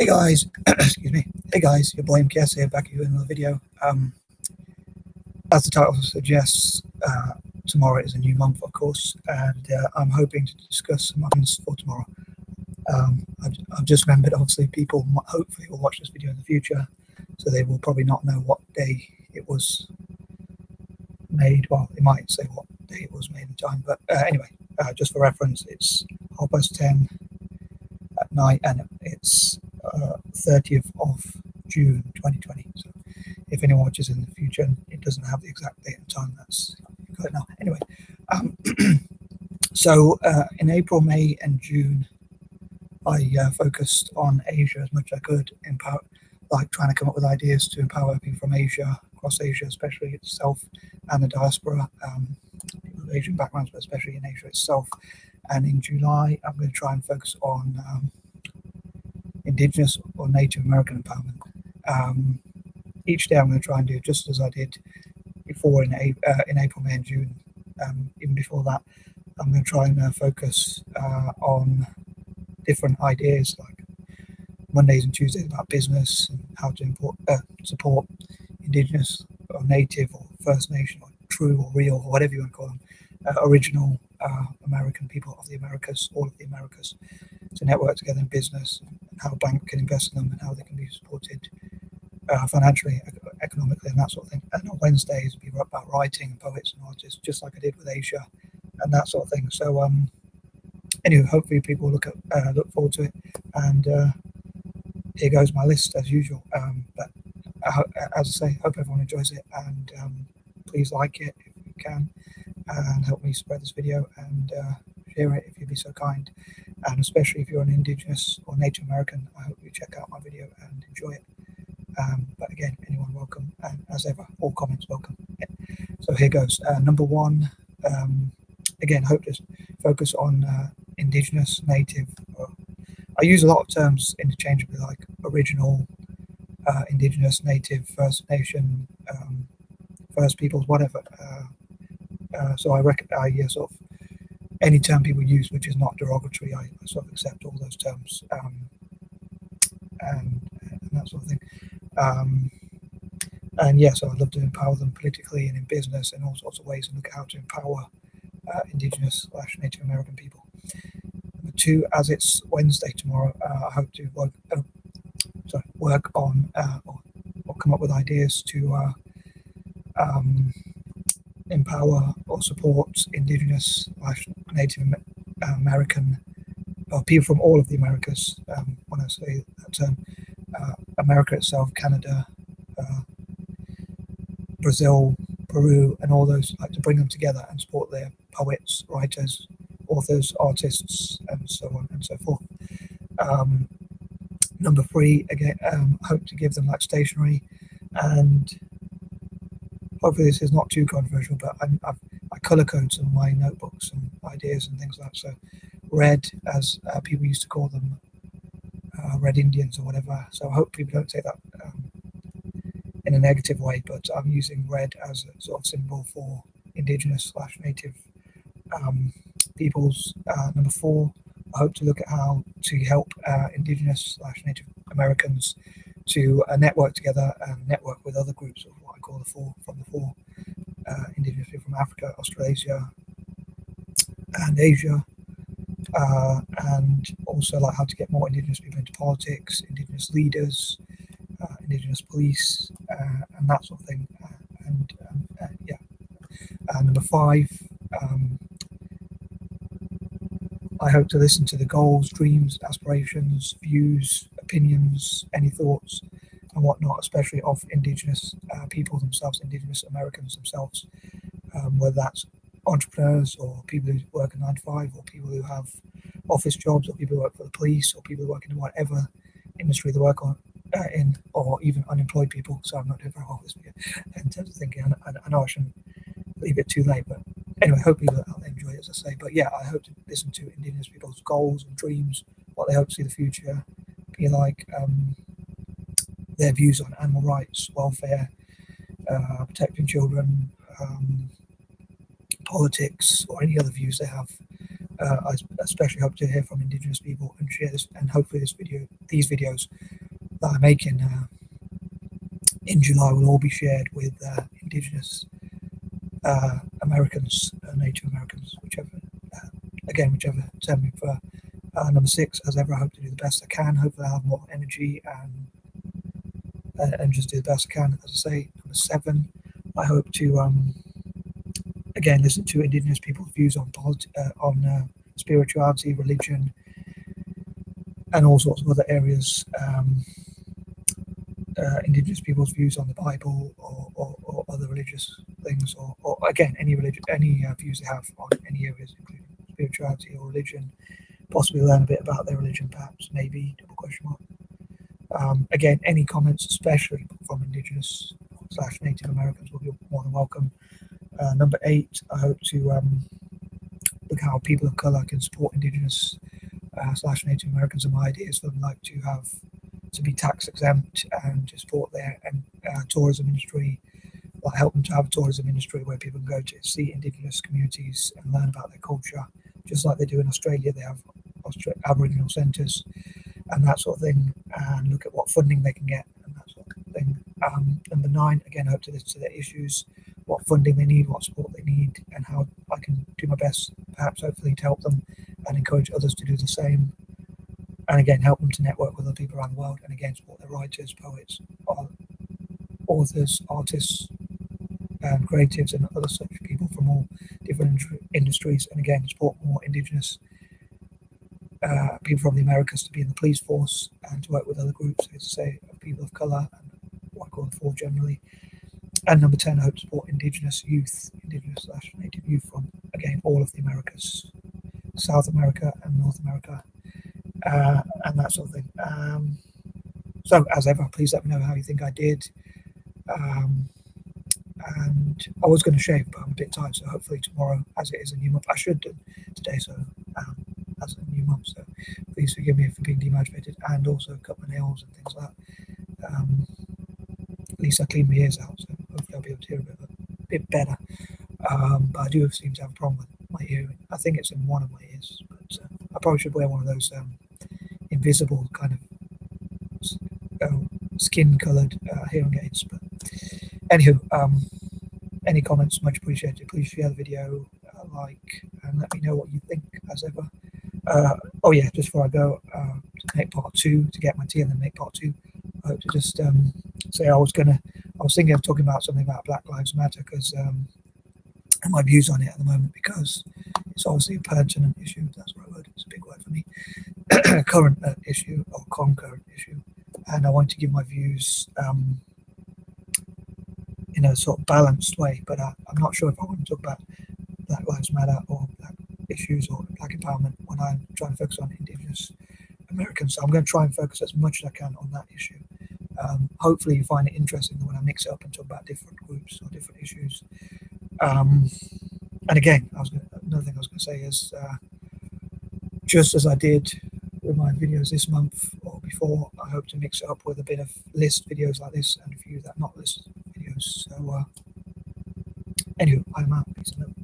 Hey guys, excuse me. Hey guys, your boy M.K.S here, back with another video. As the title suggests, tomorrow is a new month, of course, and I'm hoping to discuss some plans for tomorrow. I've just remembered, obviously, people hopefully will watch this video in the future, so they will probably not know what day it was made. Well, they might say what day it was made in time, but anyway, just for reference, it's 10:30 at night, and it's 30th of June 2020. So if anyone watches in the future and it doesn't have the exact date and time, that's you got it now. Anyway, so in April, May, and June, I focused on Asia as much as I could, trying to come up with ideas to empower people from Asia, across Asia, especially itself, and the diaspora, people with Asian backgrounds, but especially in Asia itself. And in July, I'm going to try and focus on Indigenous or Native American empowerment. Each day I'm going to try and do just as I did before in April, May, and June. Even before that, I'm going to try and focus on different ideas, like Mondays and Tuesdays about business and how to support Indigenous or Native or First Nation or true or real or whatever you want to call them, original American people of the Americas, all of the Americas, to network together in business, and how a bank can invest in them and how they can be supported financially, economically, and that sort of thing. And on Wednesdays, we wrote about writing and poets and artists, just like I did with Asia and that sort of thing. So anyway, hopefully people look forward to it. And here goes my list as usual. But as I say, hope everyone enjoys it, and please like it if you can, and help me spread this video, and share it if you'd be so kind. And especially if you're an Indigenous or Native American, I hope you check out my video and enjoy it. But again, anyone welcome, and as ever, all comments welcome. Yeah. So here goes. Number one, again, hope to focus on Indigenous, Native. I use a lot of terms interchangeably, like original, Indigenous, Native, First Nation, First Peoples, whatever. So I sort of any term people use which is not derogatory, I sort of accept all those terms, and that sort of thing. And yeah, so I'd love to empower them politically and in business in all sorts of ways, and look at how to empower Indigenous/Native American people. Number two, as it's Wednesday tomorrow, I hope to work on or come up with ideas to empower or support Indigenous/Native American, or people from all of the Americas. When I say that term, America itself, Canada, Brazil, Peru, and all those, like to bring them together and support their poets, writers, authors, artists, and so on and so forth. Number three, again, hope to give them like stationery, and hopefully this is not too controversial, but I color code some of my notebooks and ideas and things like that. So red, as people used to call them, Red Indians or whatever. So I hope people don't take that in a negative way, but I'm using red as a sort of symbol for Indigenous/Native peoples. Number four, I hope to look at how to help Indigenous/Native Americans to network together and network with other groups of what I call the four Indigenous people from Africa, Australasia, and Asia. And also like how to get more Indigenous people into politics, Indigenous leaders, Indigenous police, and that sort of thing. Yeah. Number five, I hope to listen to the goals, dreams, aspirations, views, opinions, any thoughts and whatnot, especially of Indigenous people themselves, Indigenous Americans themselves, whether that's entrepreneurs or people who work a 9 to 5, or people who have office jobs, or people who work for the police, or people who work in whatever industry they work in, or even unemployed people. So I'm not doing very well with this video in terms of thinking. I know I shouldn't leave it too late, but anyway, hope people out there enjoy it, as I say. But yeah, I hope to listen to Indigenous people's goals and dreams, what they hope to see the future be like, their views on animal rights, welfare, protecting children, politics, or any other views they have, I especially hope to hear from Indigenous people and share this, and hopefully these videos that I'm making in July will all be shared with Indigenous Americans, Native Americans, whichever term you prefer. Number 6, as ever, I hope to do the best I can. Hopefully, I have more energy and just do the best I can. As I say, number 7, I hope to again listen to Indigenous people's views on spirituality, religion, and all sorts of other areas. Indigenous people's views on the Bible or other religious things, or again any views they have on any areas, including spirituality or religion. Possibly learn a bit about their religion, perhaps, maybe, double question mark. Again, any comments, especially from Indigenous / Native Americans, will be more than welcome. Number 8, I hope to look how people of colour can support Indigenous / Native Americans, and my ideas for them like to be tax exempt and to support their tourism industry, like help them to have a tourism industry where people can go to see Indigenous communities and learn about their culture, just like they do in Australia. They have Aboriginal centres and that sort of thing, and look at what funding they can get and that sort of thing. Number 9, again, I hope to listen to their issues, what funding they need, what support they need, and how I can do my best, perhaps hopefully, to help them and encourage others to do the same. And again, help them to network with other people around the world, and again, support their writers, poets, authors, artists, and creatives, and other such people from all different industries, and again, support more Indigenous people from the Americas to be in the police force and to work with other groups, as I say, of people of colour, and what I call the 4 generally. And number 10, I hope to support Indigenous youth, Indigenous / Native youth from, again, all of the Americas, South America and North America, and that sort of thing. So, as ever, please let me know how you think I did. And I was going to shave, but I'm a bit tired, so hopefully tomorrow, as it is a new month, I should do today, so as a new month, so please forgive me for being demotivated, and also cut my nails and things like that. At least I clean my ears out, so hopefully I'll be able to hear a bit better. But I do seem to have a problem with my hearing. I think it's in one of my ears, but I probably should wear one of those invisible kind of skin-coloured hearing aids. But anywho, any comments, much appreciated. Please share the video, like, and let me know what you think, as ever. Oh yeah, just before I go, to make part 2, to get my tea and then make part 2, I hope to just say I was thinking of talking about something about Black Lives Matter, because and my views on it at the moment, because it's obviously a pertinent issue. That's the right word. It's a big word for me. Current issue, or concurrent issue, and I want to give my views in a sort of balanced way. But I'm not sure if I want to talk about Black Lives Matter or Black issues or Black empowerment when I'm trying to focus on Indigenous Americans. So I'm going to try and focus as much as I can on that issue. Hopefully you find it interesting when I mix it up and talk about different groups or different issues. And again, another thing I was going to say is, just as I did with my videos this month or before, I hope to mix it up with a bit of list videos like this and a few that are not list videos. So anyway, I'm out. Peace and love.